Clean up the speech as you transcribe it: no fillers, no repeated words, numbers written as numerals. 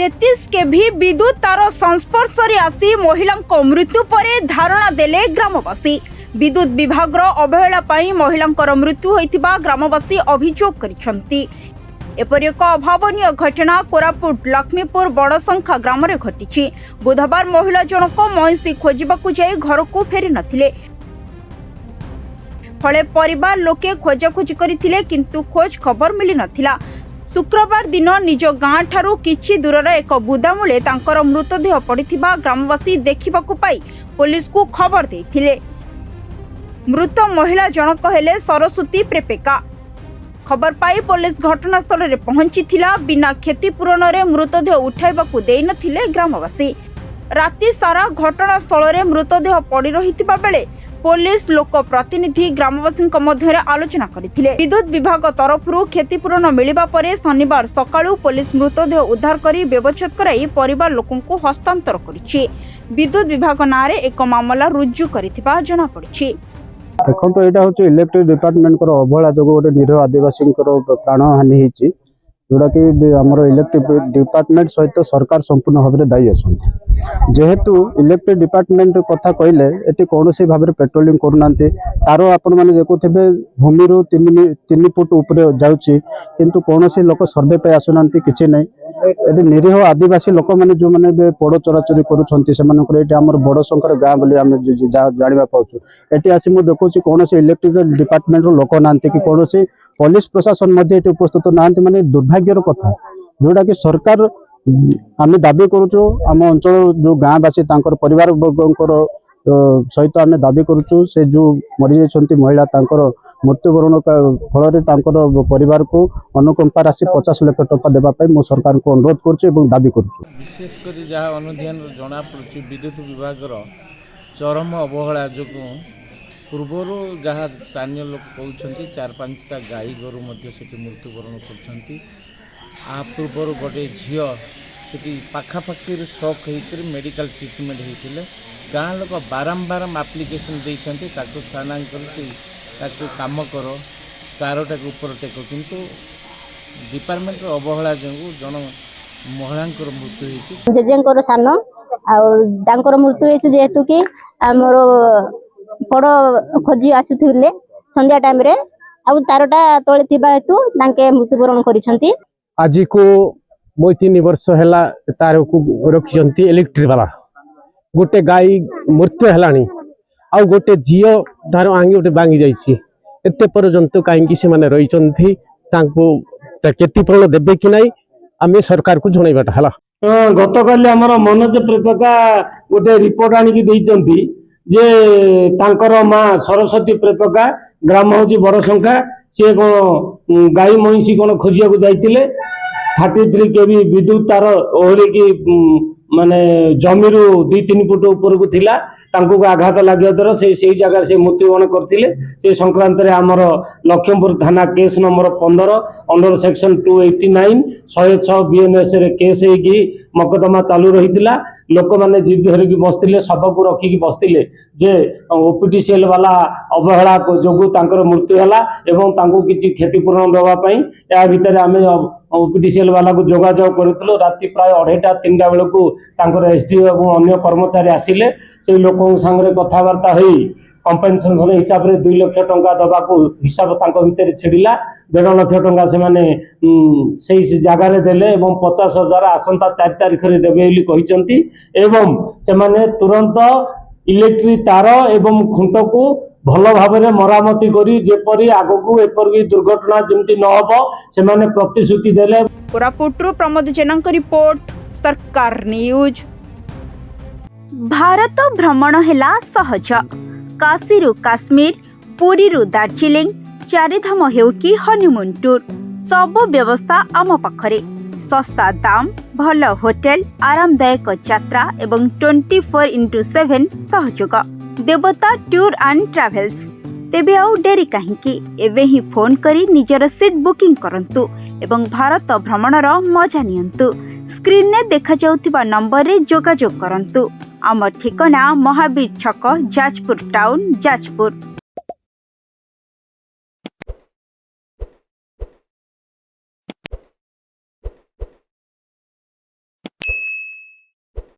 33 केभी विद्युत तार संस्पर्श आसी महिला मृत्यु पर धारणा देले ग्रामवासी। विद्युत विभाग अवहेला महिला मृत्यु होइतिबा ग्रामवासी अभियोग करिसंती। एपरि एक अभावनीय घटना कोरापुट लक्ष्मीपुर बड़संखा ग्राम में घटी। बुधवार महिला जनक महिषी खोजबाकू जाई घर को फेरी नथिले। फले परिवार लोके खोजाखोजी करथिले किंतु खोज खबर मिली नथिला। शुक्रवार दिन निज गाँ ठारू किछि दूर एक बुदा मूले तांकर मृतदेह पड़िथिबा ग्रामवासी देखिबाकू पाई पुलिस को खबर देथिले। मृत महिला जनक हेले सरस्वती प्रेपेका। खबर पाई पुलिस घटनास्थल में पहुंची बिना क्षतिपूरण रे मृतदेह उठाइबाकू देई नथिले ग्रामवासी। राति सारा घटनास्थल में मृतदेह पड़ी रहितिबा बेले पुलिस लोक प्रतिनिधि ग्रामवासी मध्य आलोचना करथिले। विद्युत विभाग तरफरु क्षतिपूरण मिलिबा परे शनिवार सकाळु पुलिस मृतदेह उद्धार करी व्यवच्छेद कराई परिवार लोकंकु हस्तांतर करिछि। विद्युत विभाग नारे एक मामला रुजु करिथिबा जणा पड़िछि। देखो तो यहाँ हूँ इलेक्ट्रिक डिपार्टमेंट अवहेला जो गोटे निरीह आदिवासी प्राण हानि होती जोटा कि आमर इलेक्ट्रिक डिपार्टमेंट सहित सरकार संपूर्ण भाव में दायी अच्छा। जेहेतु इलेक्ट्रिक डिपार्टमेंट कथा कहले ये कौन सी भाव में पेट्रोलिंग करना तार आपण मैंने देखुवे भूमि रू 3 फुट ऊपर जाऊँगी किंतु कौन सी लोक सर्वे पे आसुना कि ना। ये निरीह आदिवासी लोक मैंने जो मैंने पड़ चोराचोरी कर बड़ संख्यार गाँ बोली आम जाना पाचु। ये आसी मुझे देखुची कौन इलेक्ट्रिकल डिपार्टमेंट लोक ना कि कौन पुलिस प्रशासन उपस्थित ना माने दुर्भाग्यर कथा जोटा कि सरकार आम दाबी करुचु आम अंचल जो गाँवासी परिवार वर्गर सहित आम दाबी करुचु से जो मरी जाती महिला मृत्युवरण फल परिवार को अनुकंपा राशि 50 लाख टका देवाई मो सरकार को अनुरोध करुँ दाबी करुचु। विशेषकर जहाँ अनुधान जना पड़ी विद्युत विभाग चरम अवहेला जो पूर्वर जहाँ स्थानीय लोक कहते 4-5टा गाई गोरु मृत्युवरण कर पूर्वर गोटे झील से पाखापाखि शक होकर मेडिकल ट्रिटमेंट होते गाँ लोक बारंबार आप्लिकेसन देते स्थानांतरित काम कर कारटा ऊपर टेक किंतु डिपार्टमेंट अवहेला जो जन महिला मृत्यु होती जेजेंकर सान आर मृत्यु होती जेहेतु कि आमर बड़ खोजी आसुले संध्या टाइम रे तारटा तले हेतु मृत्युवरण कर। आज को मैं 3 वर्ष है तार को रखी इलेक्ट्रिक वाला गोटे गाई मृत्यु है आ गोटे झील तार आंगी गोटे बांगी जाते पर्यंत कहीं से रही क्षतिपूरण देवे कि ना आम सरकार को जनवाटा है। गत काली आमर मनोज प्रेपका गोटे रिपोर्ट आनिकी जे तांकर माँ सरस्वती प्रेपका ग्राम हूँ बड़संखा सी कौन गाई महिषी कौन खोजिया जाइए 33 केवी विद्युत तार ओहलिकी माने जमी 2-3 फुट ऊपर को थिला तांको आघात लगे द्वारा से जगह से मृत्युवरण करथिले। से संक्रांत रे हमर लक्ष्मीपुर थाना case number 15 under section 289 106 BNS रे केस होगी मकदमा चालू रही। लोक मैंने जिद धरिकी बसते शब को रखिकी बसते जे ओपीटीसीएल वाला अवहेला जो मृत्यु है किसी क्षतिपूरण देवाई या भितर आम ओपीटीसीएल वाला को जोगाजोग करूँ। राति प्राय 2:30-3टा बेलू एसडीओ और अन्य कर्मचारी आसिले से लोक सांगे कथबार्ता हो कंपेनसेशन हिसाब से 2 लाख टंका दबा को हिसाब भितर छिड़ा 1.5 लाख टंका से जगार देले 50,000 आसंता 4 तारीख में देवे कहते एवं से माने तुरंत इलेक्ट्रिक तार एवं खुंट को भल भाव में मरामती करी जेपरी आगकू एपरी दुर्घटना जमती न हो से माने प्रतिश्रुति देले। कोरापुटरू प्रमोद जेना रिपोर्ट सरकार न्यूज। भारत भ्रमण हेला सहज काशीरू काश्मीर पुरीरू दार्जिलिंग चारिधाम हेउ कि हनीमून टूर सब व्यवस्था आम पाखरे सस्ता दाम भल होटेल आरामदायक यात्रा एवं 24x7 सहयोग देवता टूर एंड ट्रैवल्स। तेबे आउ डेरी काहींकी एबे ही फोन करी निजर सीट बुकिंग करंतु एवं भारत भ्रमणर मजा नियंतु। स्क्रीन ने देखा जाउथिबा नंबर रे जोगाजोग करंतु। आम ठिकाना महावीर छक जाजपुर टाउन जाजपुर।